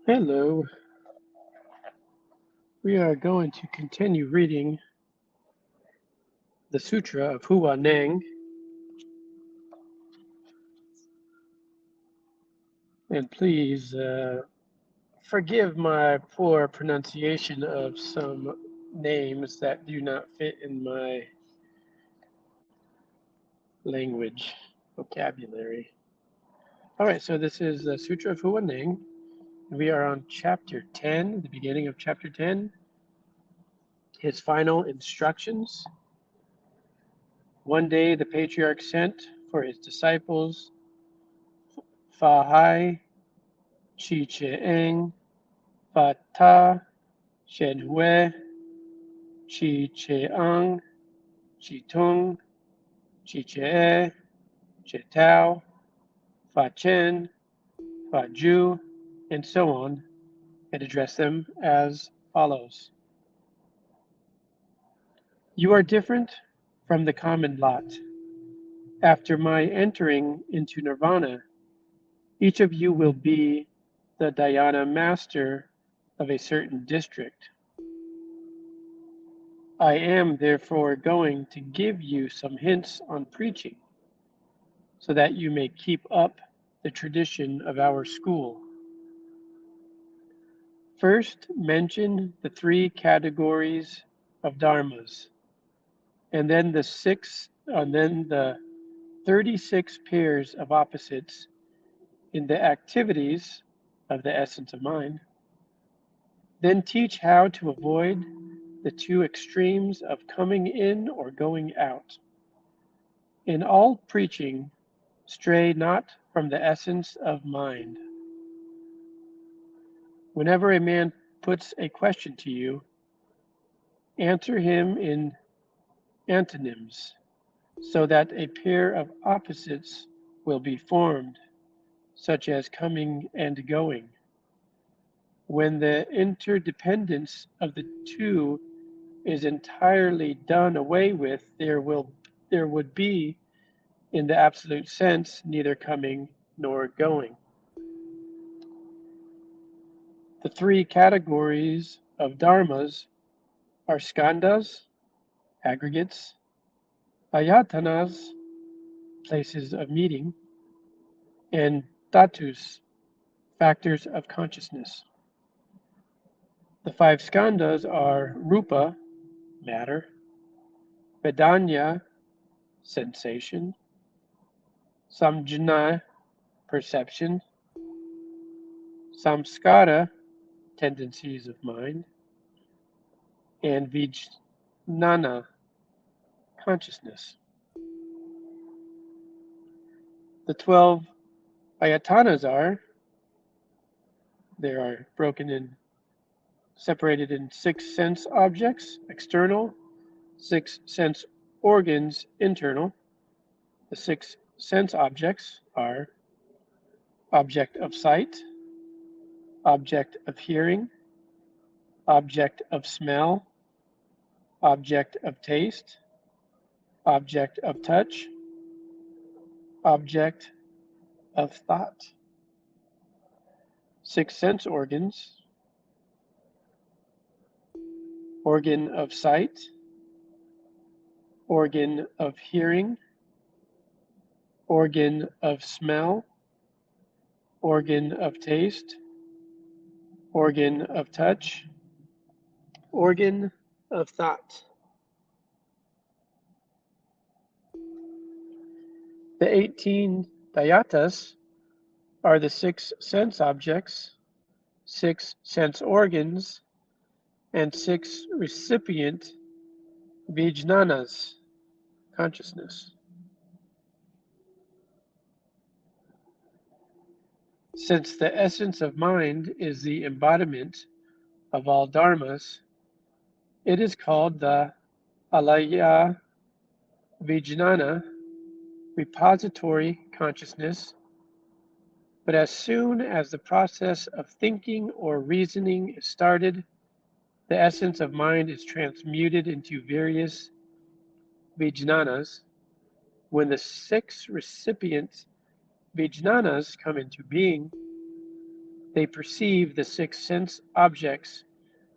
Hello. We are going to continue reading the Sutra of Hui-Neng, and please forgive my poor pronunciation of some names that do not fit in my language vocabulary. All right, so this is the Sutra of Hui-Neng. We are on chapter 10, the beginning of chapter 10, his final instructions. One day the patriarch sent for his disciples Fa-hai, Chi-che-eng, Fa-ta, Shen-hui, Chi-che-ang, Chi-tung, Chi-che-e, Che-tao, Fa-chen, Fa-ju, and so on, and address them as follows. You are different from the common lot. After my entering into nirvana, each of you will be the dhyana master of a certain district. I am therefore going to give you some hints on preaching so that you may keep up the tradition of our school. First, mention the three categories of dharmas, and then the 36 pairs of opposites in the activities of the essence of mind. Then teach how to avoid the two extremes of coming in or going out. In all preaching, stray not from the essence of mind. Whenever a man puts a question to you, answer him in antonyms, so that a pair of opposites will be formed, such as coming and going. When the interdependence of the two is entirely done away with, there would be, in the absolute sense, neither coming nor going. The three categories of dharmas are skandhas, aggregates, ayatanas, places of meeting, and dhatus, factors of consciousness. The five skandhas are rupa, matter, vedanya, sensation, samjana, perception, samskara, tendencies of mind, and vijnana, consciousness. The 12 ayatanas they are separated in 6 sense objects, external, 6 sense organs, internal. The 6 sense objects are object of sight, object of hearing, object of smell, object of taste, object of touch, object of thought. 6 sense organs: organ of sight, organ of hearing, organ of smell, organ of taste, organ of touch, organ of thought. The 18 dhayatas are the 6 sense objects, 6 sense organs, and 6 recipient vijnanas, consciousness. Since the essence of mind is the embodiment of all dharmas, it is called the alaya vijnana, repository consciousness. But as soon as the process of thinking or reasoning is started, the essence of mind is transmuted into various vijnanas. When the 6 recipient vijnanas come into being, They perceive the six sense objects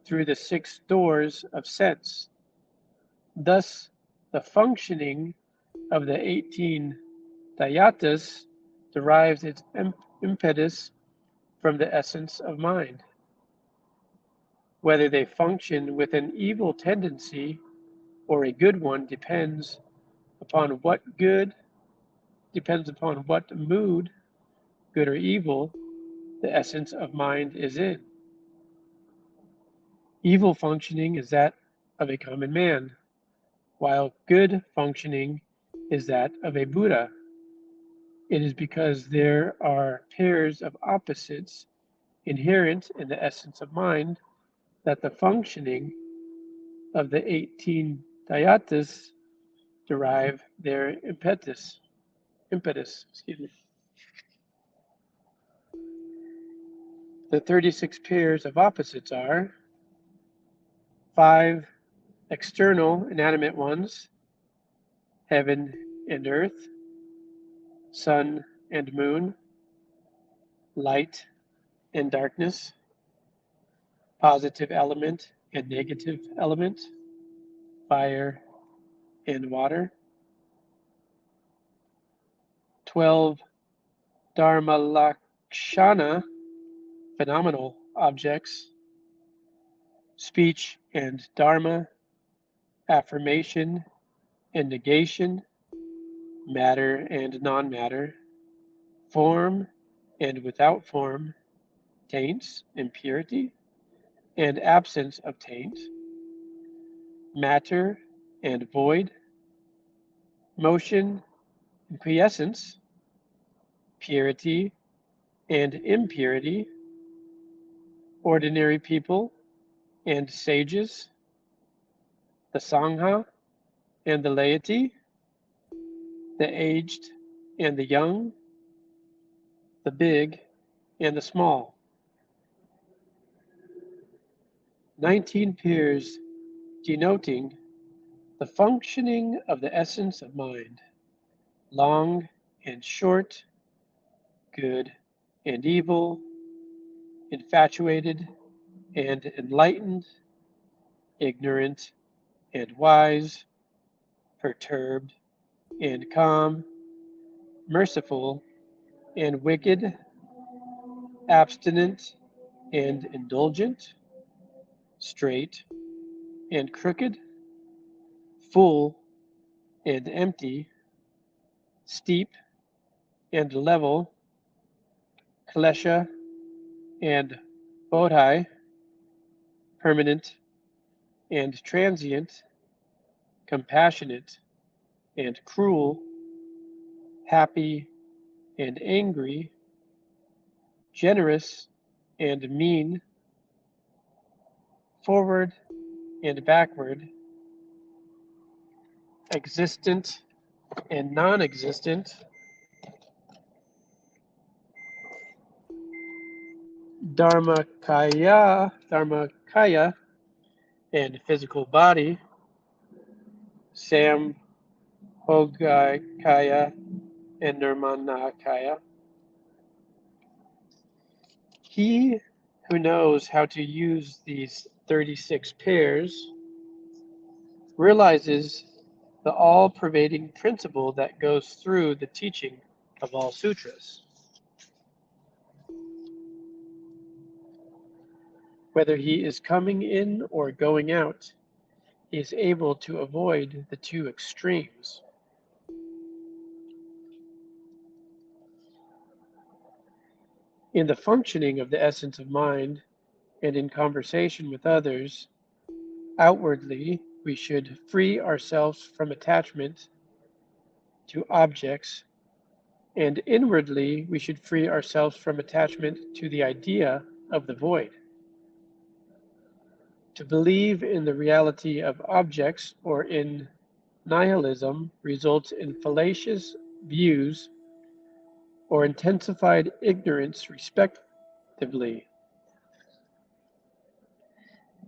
through the six doors of sense. Thus, the functioning of the 18 dayatas derives its impetus from the essence of mind. Whether they function with an evil tendency or a good one upon what depends upon what mood, good or evil, the essence of mind is in. Evil functioning is that of a common man, while good functioning is that of a Buddha. It is because there are pairs of opposites inherent in the essence of mind that the functioning of the 18 dayatas derive their impetus. The 36 pairs of opposites are 5 external inanimate ones, heaven and earth, sun and moon, light and darkness, positive element and negative element, fire and water, 12 dharma lakshana, phenomenal objects, speech and dharma, affirmation and negation, matter and non-matter, form and without form, taints, impurity, and absence of taint, matter and void, motion and quiescence, purity and impurity, ordinary people and sages, the Sangha and the laity, the aged and the young, the big and the small. 19 pairs denoting the functioning of the essence of mind, long and short, good and evil, infatuated and enlightened, ignorant and wise, perturbed and calm, merciful and wicked, abstinent and indulgent, straight and crooked, full and empty, steep and level, klesha and bodhi, permanent and transient, compassionate and cruel, happy and angry, generous and mean, forward and backward, existent and non-existent, dharmakaya and physical body, sambhogakaya and nirmanakaya. He who knows how to use these 36 pairs realizes the all-pervading principle that goes through the teaching of all sutras. Whether he is coming in or going out, he is able to avoid the two extremes. In the functioning of the essence of mind and in conversation with others, outwardly we should free ourselves from attachment to objects, and inwardly we should free ourselves from attachment to the idea of the void. To believe in the reality of objects or in nihilism results in fallacious views or intensified ignorance, respectively.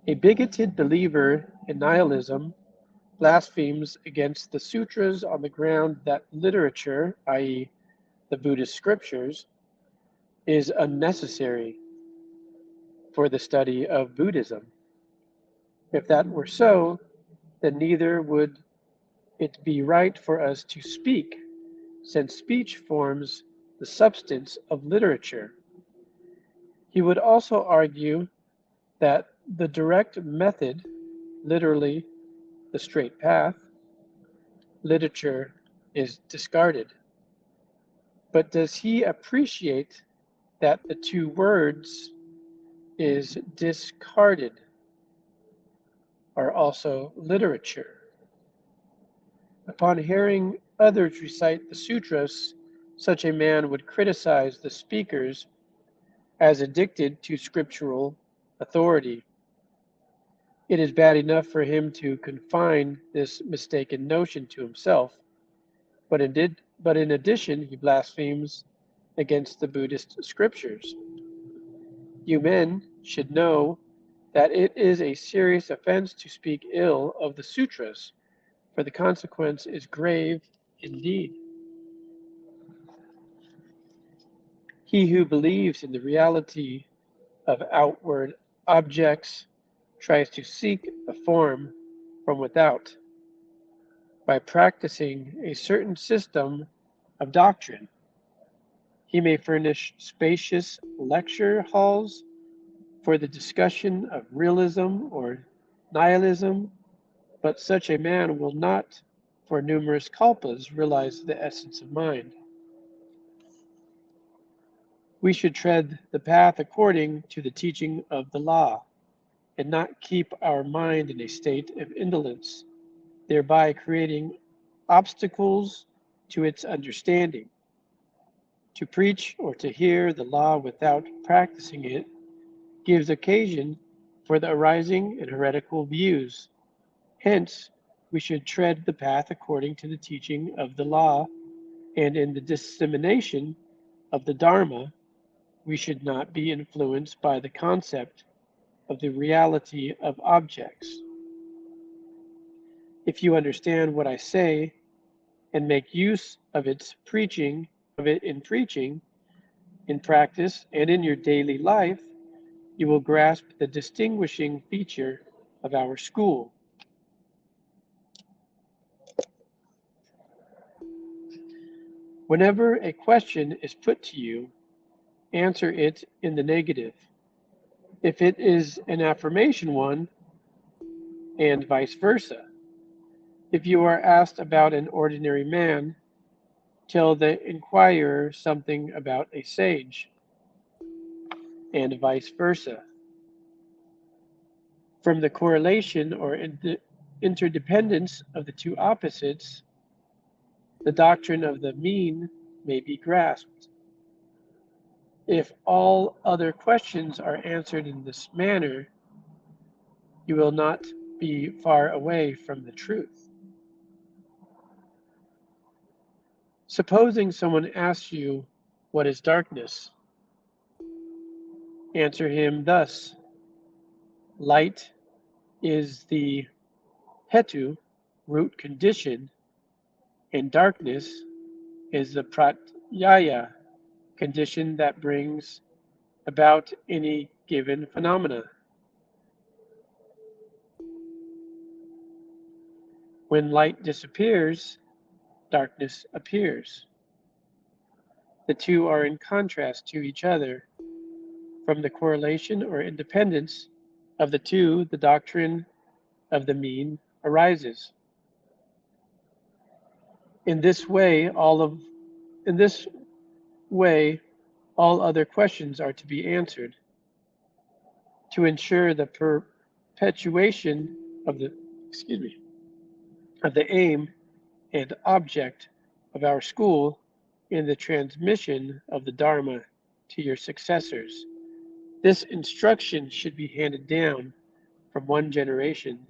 A bigoted believer in nihilism blasphemes against the sutras on the ground that literature, i.e., the Buddhist scriptures, is unnecessary for the study of Buddhism. If that were so, then neither would it be right for us to speak, since speech forms the substance of literature. He would also argue that the direct method, literally the straight path, literature, is discarded. But does he appreciate that the two words is discarded are also literature? Upon hearing others recite the sutras, such a man would criticize the speakers as addicted to scriptural authority. It is bad enough for him to confine this mistaken notion to himself, but in addition, he blasphemes against the Buddhist scriptures. You men should know that it is a serious offense to speak ill of the sutras, for the consequence is grave indeed. He who believes in the reality of outward objects tries to seek a form from without by practicing a certain system of doctrine. He may furnish spacious lecture halls for the discussion of realism or nihilism, but such a man will not, for numerous kalpas, realize the essence of mind. We should tread the path according to the teaching of the law, and not keep our mind in a state of indolence, thereby creating obstacles to its understanding. To preach or to hear the law without practicing it gives occasion for the arising in heretical views. Hence, we should tread the path according to the teaching of the law, and in the dissemination of the Dharma, we should not be influenced by the concept of the reality of objects. If you understand what I say and make use of it in preaching, in practice, and in your daily life, you will grasp the distinguishing feature of our school. Whenever a question is put to you, answer it in the negative. If it is an affirmation one, and vice versa. If you are asked about an ordinary man, tell the inquirer something about a sage, and vice versa. From the correlation or interdependence of the two opposites, the doctrine of the mean may be grasped. If all other questions are answered in this manner, you will not be far away from the truth. Supposing someone asks you, "What is darkness?" Answer him thus: light is the hetu, root condition, and darkness is the pratyaya, condition that brings about any given phenomena. When light disappears, darkness appears. The two are in contrast to each other. From the correlation or independence of the two, the doctrine of the mean arises. In this way, all other questions are to be answered. To ensure the perpetuation of the aim and object of our school in the transmission of the Dharma to your successors. This instruction should be handed down from one generation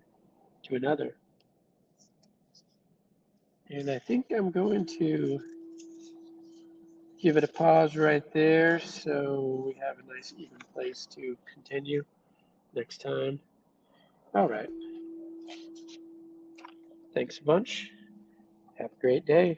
to another. And I think I'm going to give it a pause right there so we have a nice even place to continue next time. All right. Thanks a bunch. Have a great day.